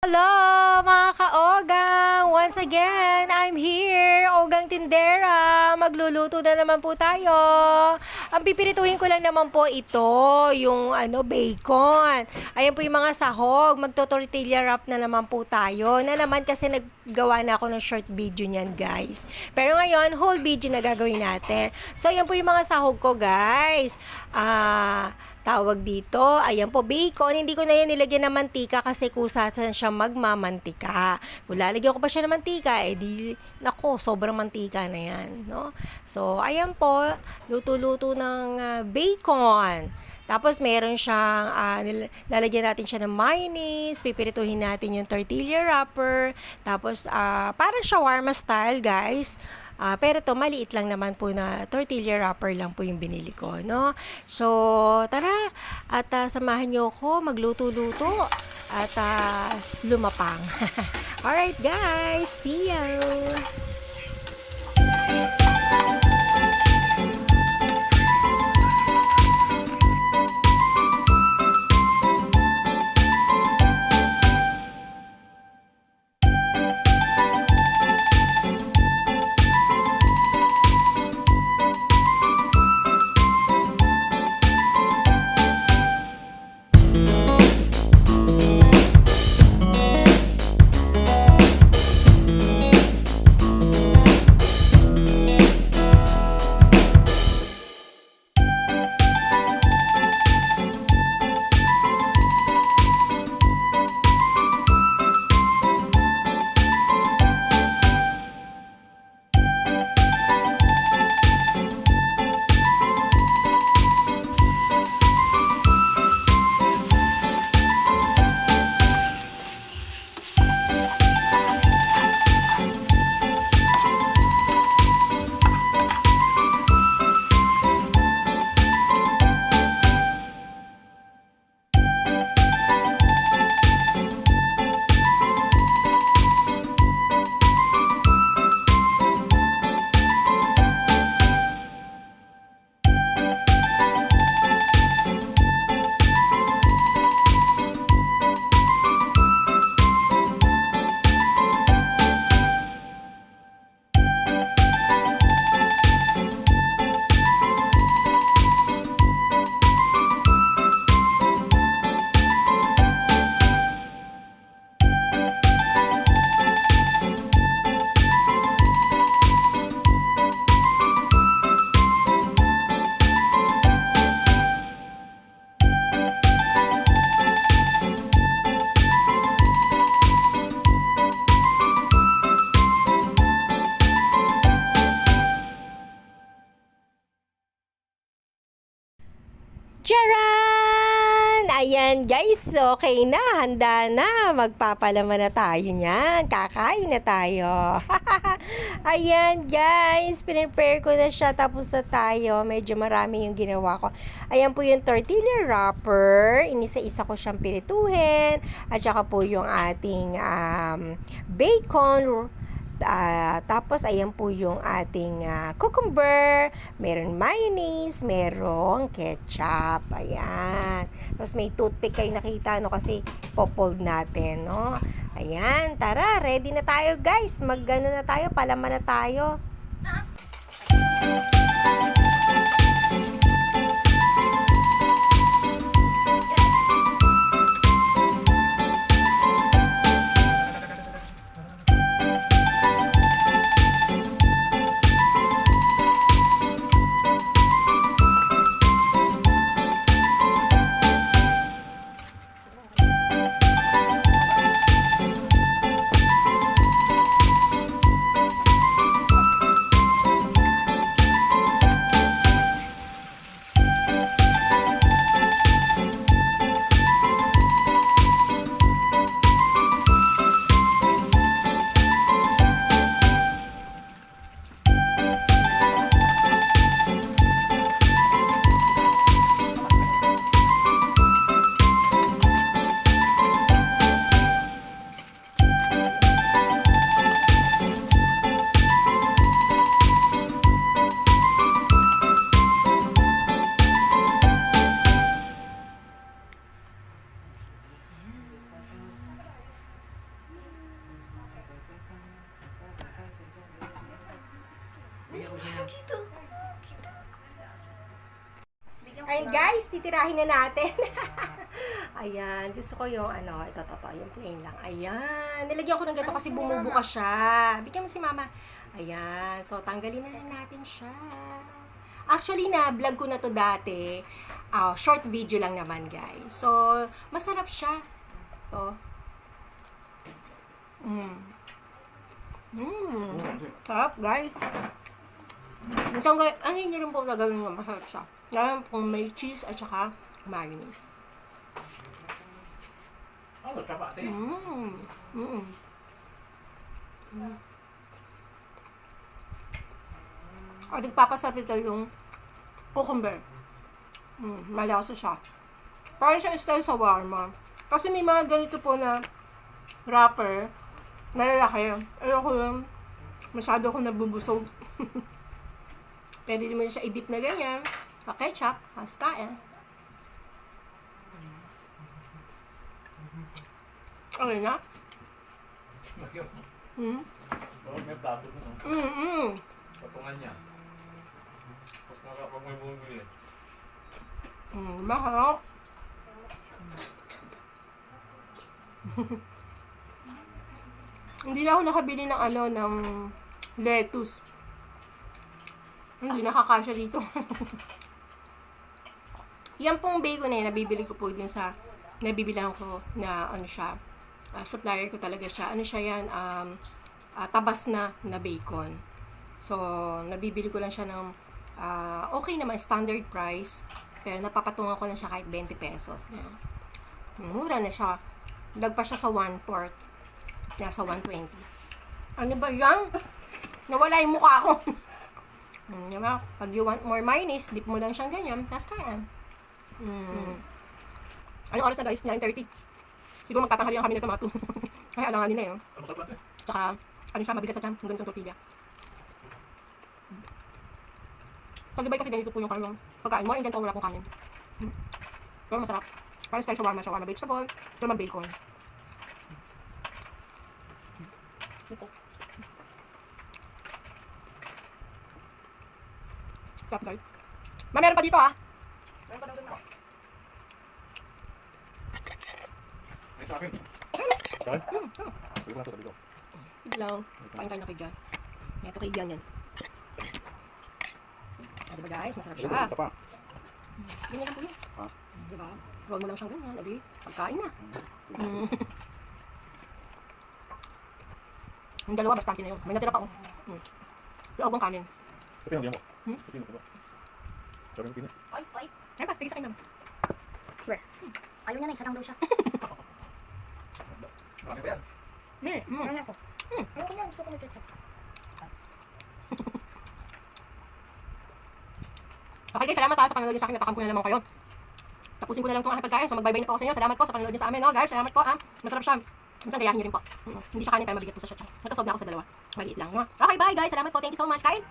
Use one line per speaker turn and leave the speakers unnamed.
Hello mga ka-ogang! Once again, I'm here, Ogang Tindera. Magluluto na naman po tayo. Ang pipirituhin ko lang naman po ito, yung bacon. Ayan po yung mga sahog. Magto-tortilla wrap na naman po tayo. Na naman kasi naggawa na ako ng short video niyan, guys. Pero ngayon, whole video na gagawin natin. So, ayan po yung mga sahog ko, guys. Tawag dito, ayan po, bacon. Hindi ko na yan nilagyan ng mantika kasi kusasan siya magmamantika. Kung lalagyan ko pa siya ng mantika, nako, sobrang mantika na yan, no? So, ayan po, luto-luto ng bacon. Tapos, meron siyang, lalagyan natin siya ng mayonnaise, pipirituhin natin yung tortilla wrapper. Tapos, parang shawarma style, guys. Pero to maliit lang naman po na tortilla wrapper lang po yung binili ko, no? So, tara at samahan niyo ako magluto-luto at lumapang. Alright guys, see you! Charan! Ayan guys, okay na, handa na. Magpapalaman na tayo niyan. Kakain na tayo. Ayan guys, pinprepare ko na siya. Tapos na tayo. Medyo marami yung ginawa ko. Ayan po yung tortilla wrapper. Inisa-isa ko siyang pirituhin. At saka po yung ating bacon. Tapos ayan po yung ating cucumber, meron mayonnaise, meron ketchup, ayan. Tapos may toothpick kayo nakita, no, kasi popold natin, no. Ayan, tara, ready na tayo guys, mag-ano na tayo, palaman na tayo.
Nakikita ko.
Ayun guys, titirahin na natin. Ayan, gusto ko yung ito, yung plain lang. Ayan, nilagyan ko ng gato kasi bumubuka siya. Bigyan mo si mama. Ayan, so tanggalin na lang natin siya. Actually, na-vlog ko na to dati. Short video lang naman guys. So, masarap siya. To. Sarap guys. Minsan guys, ano yun rin po na gawin nga, masarap siya. Lalo kung may cheese at saka mayonnaise.
Ano, tsaba ate?
Nagpapasarap ito yung cucumber. Malasa siya. Parang siya style sa warma. Kasi may mga ganito po na wrapper na lalaki. Ayoko yung masyado ako nabubusog. Pwede naman siya i-dip na ganyan. Sa ketchup, mas kain. Okay na?
Nagyo. Oo, may plato nun. Patungan niya. Pag may bumibili.
Mahal. Hindi na ako nakabili ng ng lettuce. Hindi nakakasya dito. Yan pong bacon nabibili ko po din sa nabibilang ko na siya. Supplier ko talaga siya. Ano siya yan? Tabas na bacon. So, nabibili ko lang siya ng okay naman, standard price. Pero napapatungan ko lang siya kahit 20 pesos. Yan. Mura na siya. Lagpa siya sa 1/4. Nasa 120. Ano ba yan? Nawala yung mukha ko. Diba? Pag you want more mayonnaise, dip mo lang siyang ganyan, tapos kaya. Anong oras na guys? 9:30. Siguro magtatanghali lang kami nito mga 2. Kaya alanganin na yun.
Ano sa plato?
Tsaka, siya, mabigat sa tiyan. Yung ganitong tortilla. Pag Dubai kasi ganito po yung kanyang pagkain. More ingent o wala pong kanin. Pero masarap. Parang style shawarma. Shawarma vegetable. Shawarma bacon. Sarap guys. Meron pa dito Meron pa dito.
May sa akin. Saan? Pwede ko na ito dito.
Sige lang. Pain-kain na kay Jan. Ito kay Jan yan. Diba guys? Masarap siya.
Ito pa.
Ganyan lang po yun. Diba? Roll mo lang siyang ganyan. Adi, pagkain na. Yung dalawa, bastante na yun. May natira pa ako. Laog ang kanin.
Ito yung mo. Ito yung mo. Sabi mo pinit.
Ay, ay.
Ay pa, tigis sa kanya.
Ayaw niya na, isa lang daw siya.
Marami pa yan.
Ayaw niya ako. Ayaw ko yan, gusto ko na ketchup.
Okay guys, salamat sa panonood niyo sa akin. Natakam ko na naman kayo. Tapusin ko na lang itong aking pagkain. So magbay-bye na po ako sa inyo. Salamat po sa panonood niyo sa amin. No, guys, salamat po. Masarap siya. Minsan gayahin niyo rin po. Hindi siya kanin pero mabigat po sa siya. Nakasob na ako sa dalawa. Maliit lang. No? Okay, bye guys. Salamat po. Thank you so much. Kain.